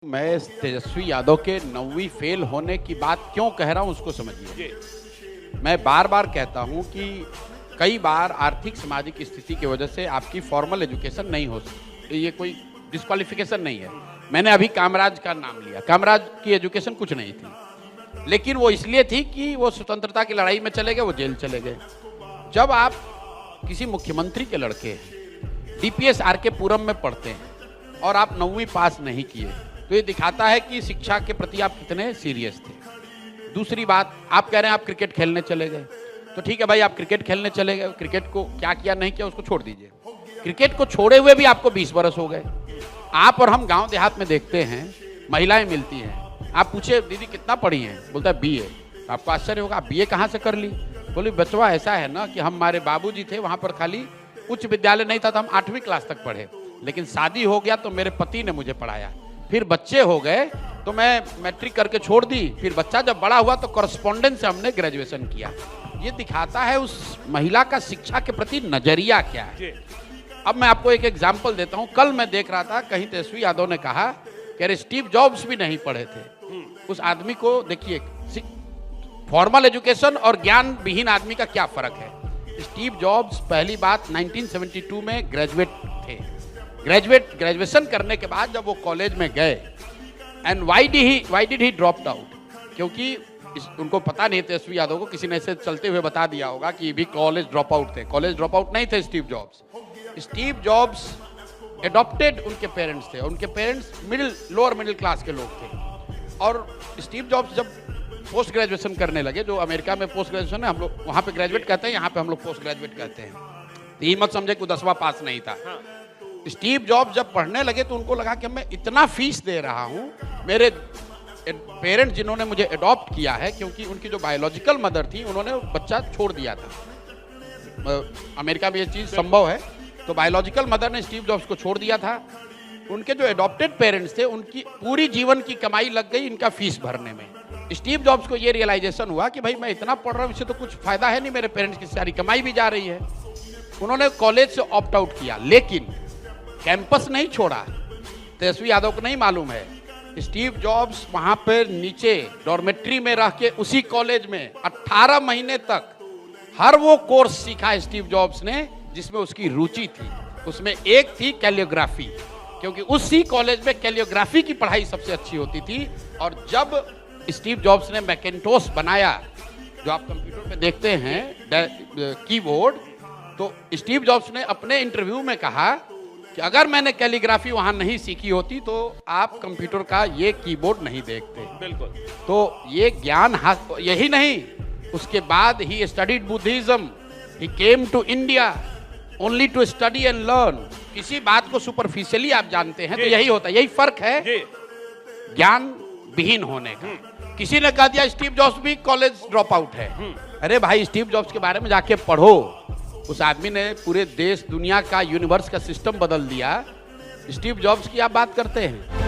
मैं तेजस्वी यादव के 9वीं फेल होने की बात क्यों कह रहा हूं उसको समझिए। मैं बार बार कहता हूं कि कई बार आर्थिक सामाजिक स्थिति की वजह से आपकी फॉर्मल एजुकेशन नहीं हो सकती, ये कोई डिस्क्वालिफिकेशन नहीं है। मैंने अभी कामराज का नाम लिया, कामराज की एजुकेशन कुछ नहीं थी, लेकिन वो इसलिए थी कि वो स्वतंत्रता की लड़ाई में चले गए, वो जेल चले गए। जब आप किसी मुख्यमंत्री के लड़के DPS RK पुरम में पढ़ते हैं और आप 9वीं पास नहीं किए, तो ये दिखाता है कि शिक्षा के प्रति आप कितने सीरियस थे। दूसरी बात, आप कह रहे हैं आप क्रिकेट खेलने चले गए, तो ठीक है भाई, आप क्रिकेट खेलने चले गए, क्रिकेट को क्या किया नहीं किया उसको छोड़ दीजिए। क्रिकेट को छोड़े हुए भी आपको 20 बरस हो गए। आप और हम गांव देहात में देखते हैं, महिलाएं मिलती हैं, आप पूछे दीदी कितना पढ़ी हैं, बोलता है BA। आपको आश्चर्य होगा, आप BA कहाँ से कर ली? बोली बचवा ऐसा है ना कि हमारे बाबूजी थे, वहाँ पर खाली उच्च विद्यालय नहीं था, तो हम 8वीं क्लास तक पढ़े, लेकिन शादी हो गया तो मेरे पति ने मुझे पढ़ाया, फिर बच्चे हो गए तो मैं मैट्रिक करके छोड़ दी, फिर बच्चा जब बड़ा हुआ तो कॉरेस्पॉन्डेंस से हमने ग्रेजुएशन किया। ये दिखाता है उस महिला का शिक्षा के प्रति नजरिया क्या है। अब मैं आपको एक एग्जाम्पल देता हूँ। कल मैं देख रहा था, कहीं तेजस्वी यादव ने कहा कि अरे स्टीव जॉब्स भी नहीं पढ़े थे। उस आदमी को देखिए, फॉर्मल एजुकेशन और ज्ञान विहीन आदमी का क्या फर्क है। स्टीव जॉब्स पहली बात 1972 में ग्रेजुएट थे। ग्रेजुएशन करने के बाद जब वो कॉलेज में गए, and why did he dropped out, क्योंकि उनको पता नहीं, तेजस्वी यादव को किसी ने ऐसे चलते हुए बता दिया होगा कि भी कॉलेज ड्रॉप आउट थे। कॉलेज ड्रॉप आउट नहीं थे Steve jobs. Steve jobs adopted उनके पेरेंट्स थे, उनके पेरेंट्स लोअर मिडिल क्लास के लोग थे। और स्टीव जॉब्स जब पोस्ट ग्रेजुएशन करने लगे, जो अमेरिका में पोस्ट ग्रेजुएशन है, हम लोग वहाँ पे ग्रेजुएट कहते हैं, यहाँ पे हम लोग पोस्ट ग्रेजुएट कहते हैं, तो ये मत समझे कि 10वां पास नहीं था। स्टीव जॉब्स जब पढ़ने लगे तो उनको लगा कि मैं इतना फीस दे रहा हूँ, मेरे पेरेंट्स जिन्होंने मुझे अडॉप्ट किया है, क्योंकि उनकी जो बायोलॉजिकल मदर थी उन्होंने बच्चा छोड़ दिया था, अमेरिका में ये चीज़ संभव है, तो बायोलॉजिकल मदर ने स्टीव जॉब्स को छोड़ दिया था। उनके जो अडॉप्टेड पेरेंट्स थे, उनकी पूरी जीवन की कमाई लग गई इनका फीस भरने में। स्टीव जॉब्स को ये रियलाइजेशन हुआ कि भाई मैं इतना पढ़ रहा हूँ, इससे तो कुछ फायदा है नहीं, मेरे पेरेंट्स की सारी कमाई भी जा रही है। उन्होंने कॉलेज से ऑप्ट आउट किया, लेकिन कैंपस नहीं छोड़ा। तेजस्वी यादव को नहीं मालूम है, स्टीव जॉब्स वहां पर नीचे डॉर्मेट्री में रह के उसी कॉलेज में 18 महीने तक हर वो कोर्स सीखा स्टीव जॉब्स ने जिसमें उसकी रुचि थी। उसमें एक थी कैलियोग्राफी, क्योंकि उसी कॉलेज में कैलियोग्राफी की पढ़ाई सबसे अच्छी होती थी। और जब स्टीव जॉब्स ने मैकिन्टोश बनाया, जो आप कंप्यूटर पे देखते हैं कीबोर्ड, तो स्टीव जॉब्स ने अपने इंटरव्यू में कहा कि अगर मैंने कैलीग्राफी वहां नहीं सीखी होती तो आप कंप्यूटर का ये कीबोर्ड नहीं देखते। बिल्कुल। तो ये ज्ञान यही नहीं, उसके बाद he studied Buddhism, he came to India only to study and learn. किसी बात को सुपरफिशियली आप जानते हैं तो यही होता है, यही फर्क है ज्ञान विहीन होने का। किसी ने कह दिया स्टीव जॉब्स भी कॉलेज ड्रॉप आउट है। अरे भाई, स्टीव जॉब्स के बारे में जाके पढ़ो, उस आदमी ने पूरे देश दुनिया का यूनिवर्स का सिस्टम बदल दिया। स्टीव जॉब्स की आप बात करते हैं।